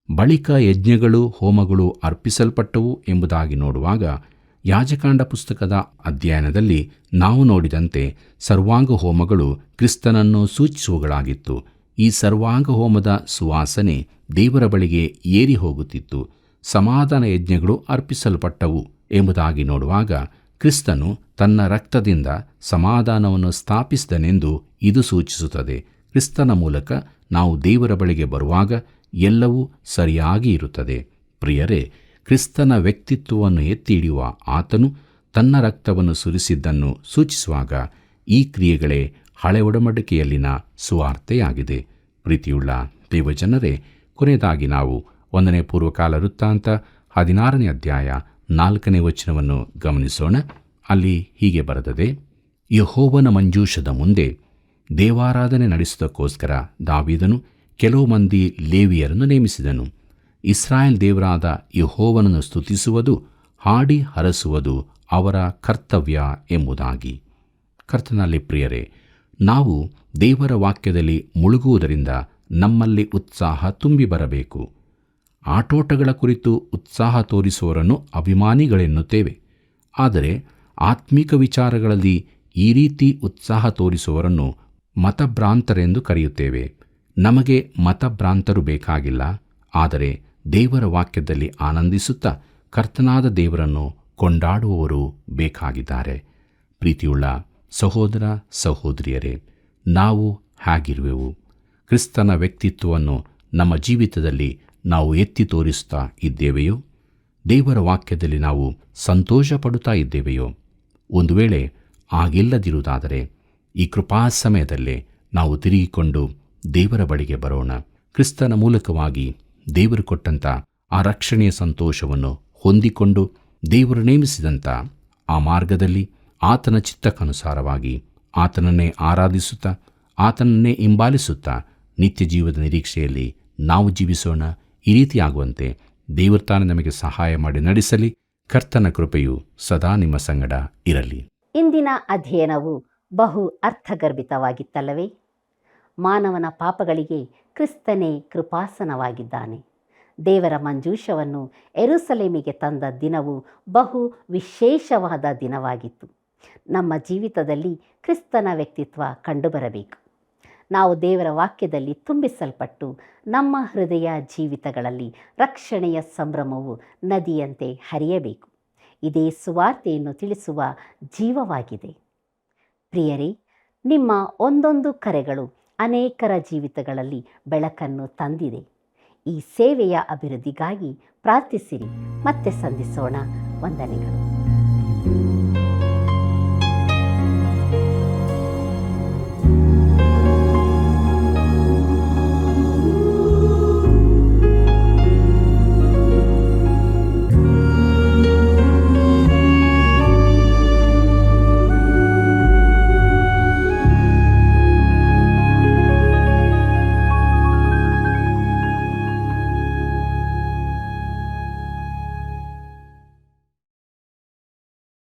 [SPEAKER 2] ಬಳಿಕ ಯಜ್ಞಗಳು ಹೋಮಗಳು ಅರ್ಪಿಸಲ್ಪಟ್ಟವು ಎಂಬುದಾಗಿ ನೋಡುವಾಗ ಯಾಜಕಾಂಡ ಪುಸ್ತಕದ ಅಧ್ಯಯನದಲ್ಲಿ ನಾವು ನೋಡಿದಂತೆ ಸರ್ವಾಂಗ ಹೋಮಗಳು ಕ್ರಿಸ್ತನನ್ನು ಸೂಚಿಸುವುಗಳಾಗಿತ್ತು. ಈ ಸರ್ವಾಂಗ ಹೋಮದ ಸುವಾಸನೆ ದೇವರ ಬಳಿಗೆ ಏರಿ ಹೋಗುತ್ತಿತ್ತು. ಸಮಾಧಾನ ಯಜ್ಞಗಳು ಅರ್ಪಿಸಲ್ಪಟ್ಟವು ಎಂಬುದಾಗಿ ನೋಡುವಾಗ ಕ್ರಿಸ್ತನು ತನ್ನ ರಕ್ತದಿಂದ ಸಮಾಧಾನವನ್ನು ಸ್ಥಾಪಿಸಿದನೆಂದು ಇದು ಸೂಚಿಸುತ್ತದೆ. ಕ್ರಿಸ್ತನ ಮೂಲಕ ನಾವು ದೇವರ ಬಳಿಗೆ ಬರುವಾಗ ಎಲ್ಲವೂ ಸರಿಯಾಗಿ ಇರುತ್ತದೆ. ಪ್ರಿಯರೇ, ಕ್ರಿಸ್ತನ ವ್ಯಕ್ತಿತ್ವವನ್ನು ಎತ್ತಿ ಹಿಡಿಯುವ ಆತನು ತನ್ನ ರಕ್ತವನ್ನು ಸುರಿಸಿದ್ದನ್ನು ಸೂಚಿಸುವಾಗ ಈ ಕ್ರಿಯೆಗಳೇ ಹಳೆ ಒಡಂಬಡಿಕೆಯಲ್ಲಿನ ಸುವಾರ್ತೆಯಾಗಿದೆ. ಪ್ರೀತಿಯುಳ್ಳ ದೇವಜನರೇ, ಕೊನೆಯದಾಗಿ ನಾವು 1ನೇ ಪೂರ್ವಕಾಲ ವೃತ್ತಾಂತ 16ನೇ ಅಧ್ಯಾಯ 4ನೇ ವಚನವನ್ನು ಗಮನಿಸೋಣ. ಅಲ್ಲಿ ಹೀಗೆ ಬರೆದದೆ: ಯೆಹೋವನ ಮಂಜೂಷದ ಮುಂದೆ ದೇವಾರಾಧನೆ ನಡೆಸುವುದಕ್ಕೋಸ್ಕರ ದಾವೀದನು ಕೆಲವು ಮಂದಿ ಲೇವಿಯರನ್ನು ನೇಮಿಸಿದನು. ಇಸ್ರಾಯೇಲ್ ದೇವರಾದ ಯೆಹೋವನನ್ನು ಸ್ತುತಿಸುವುದು, ಹಾಡಿ ಹರಸುವುದು ಅವರ ಕರ್ತವ್ಯ ಎಂಬುದಾಗಿ. ಕರ್ತನಲ್ಲಿ ಪ್ರಿಯರೇ, ನಾವು ದೇವರ ವಾಕ್ಯದಲ್ಲಿ ಮುಳುಗುವುದರಿಂದ ನಮ್ಮಲ್ಲಿ ಉತ್ಸಾಹ ತುಂಬಿ ಬರಬೇಕು. ಆಟೋಟಗಳ ಕುರಿತು ಉತ್ಸಾಹ ತೋರಿಸುವವರನ್ನು ಅಭಿಮಾನಿಗಳೆನ್ನುತ್ತೇವೆ. ಆದರೆ ಆತ್ಮಿಕ ವಿಚಾರಗಳಲ್ಲಿ ಈ ರೀತಿ ಉತ್ಸಾಹ ತೋರಿಸುವವರನ್ನು ಮತಭ್ರಾಂತರೆಂದು ಕರೆಯುತ್ತೇವೆ. ನಮಗೆ ಮತಭ್ರಾಂತರು ಬೇಕಾಗಿಲ್ಲ, ಆದರೆ ದೇವರ ವಾಕ್ಯದಲ್ಲಿ ಆನಂದಿಸುತ್ತಾ ಕರ್ತನಾದ ದೇವರನ್ನು ಕೊಂಡಾಡುವವರು ಬೇಕಾಗಿದ್ದಾರೆ. ಪ್ರೀತಿಯುಳ್ಳ ಸಹೋದರ ಸಹೋದರಿಯರೇ, ನಾವು ಹೇಗಿರುವೆವು? ಕ್ರಿಸ್ತನ ವ್ಯಕ್ತಿತ್ವವನ್ನು ನಮ್ಮ ಜೀವಿತದಲ್ಲಿ ನಾವು ಎತ್ತಿ ತೋರಿಸುತ್ತಾ ಇದ್ದೇವೆಯೋ? ದೇವರ ವಾಕ್ಯದಲ್ಲಿ ನಾವು ಸಂತೋಷ ಪಡುತ್ತಾ ಇದ್ದೇವೆಯೋ? ಒಂದು ವೇಳೆ ಆಗಿಲ್ಲದಿರುವುದಾದರೆ ಈ ಕೃಪಾ ಸಮಯದಲ್ಲೇ ನಾವು ತಿರುಗಿಕೊಂಡು ದೇವರ ಬಳಿಗೆ ಬರೋಣ. ಕ್ರಿಸ್ತನ ಮೂಲಕವಾಗಿ ದೇವರು ಕೊಟ್ಟಂಥ ಆ ರಕ್ಷಣೆಯ ಸಂತೋಷವನ್ನು ಹೊಂದಿಕೊಂಡು ದೇವರು ನೇಮಿಸಿದಂಥ ಆ ಮಾರ್ಗದಲ್ಲಿ ಆತನ ಚಿತ್ತಕ್ಕನುಸಾರವಾಗಿ ಆತನನ್ನೇ ಆರಾಧಿಸುತ್ತಾ ಆತನನ್ನೇ ಹಿಂಬಾಲಿಸುತ್ತಾ ನಿತ್ಯ ಜೀವದ ನಿರೀಕ್ಷೆಯಲ್ಲಿ ನಾವು ಜೀವಿಸೋಣ. ಈ ರೀತಿಯಾಗುವಂತೆ ದೇವರು ತಾನೇ ನಮಗೆ ಸಹಾಯ ಮಾಡಿ ನಡೆಸಲಿ. ಕರ್ತನ ಕೃಪೆಯು ಸದಾ ನಿಮ್ಮ ಸಂಗಡ ಇರಲಿ.
[SPEAKER 1] ಇಂದಿನ ಅಧ್ಯಯನವು ಬಹು ಅರ್ಥಗರ್ಭಿತವಾಗಿತ್ತಲ್ಲವೇ? ಮಾನವನ ಪಾಪಗಳಿಗೆ ಕ್ರಿಸ್ತನೇ ಕೃಪಾಸನವಾಗಿದ್ದಾನೆ. ದೇವರ ಮಂಜೂಷವನ್ನು ಯೆರೂಸಲೇಮಿಗೆ ತಂದ ದಿನವು ಬಹು ವಿಶೇಷವಾದ ದಿನವಾಗಿತ್ತು. ನಮ್ಮ ಜೀವಿತದಲ್ಲಿ ಕ್ರಿಸ್ತನ ವ್ಯಕ್ತಿತ್ವ ಕಂಡುಬರಬೇಕು. ನಾವು ದೇವರ ವಾಕ್ಯದಲ್ಲಿ ತುಂಬಿಸಲ್ಪಟ್ಟು ನಮ್ಮ ಹೃದಯ ಜೀವಿತಗಳಲ್ಲಿ ರಕ್ಷಣೆಯ ಸಂಭ್ರಮವು ನದಿಯಂತೆ ಹರಿಯಬೇಕು. ಇದೇ ಸುವಾರ್ತೆಯನ್ನು ತಿಳಿಸುವ ಜೀವವಾಗಿದೆ. ಪ್ರಿಯರೇ, ನಿಮ್ಮ ಒಂದೊಂದು ಕರೆಗಳು ಅನೇಕರ ಜೀವಿತಗಳಲ್ಲಿ ಬೆಳಕನ್ನು ತಂದಿದೆ. ಈ ಸೇವೆಯ ಅಭಿವೃದ್ಧಿಗಾಗಿ ಪ್ರಾರ್ಥಿಸಿರಿ. ಮತ್ತೆ ಸಂಧಿಸೋಣ. ವಂದನೆಗಳು.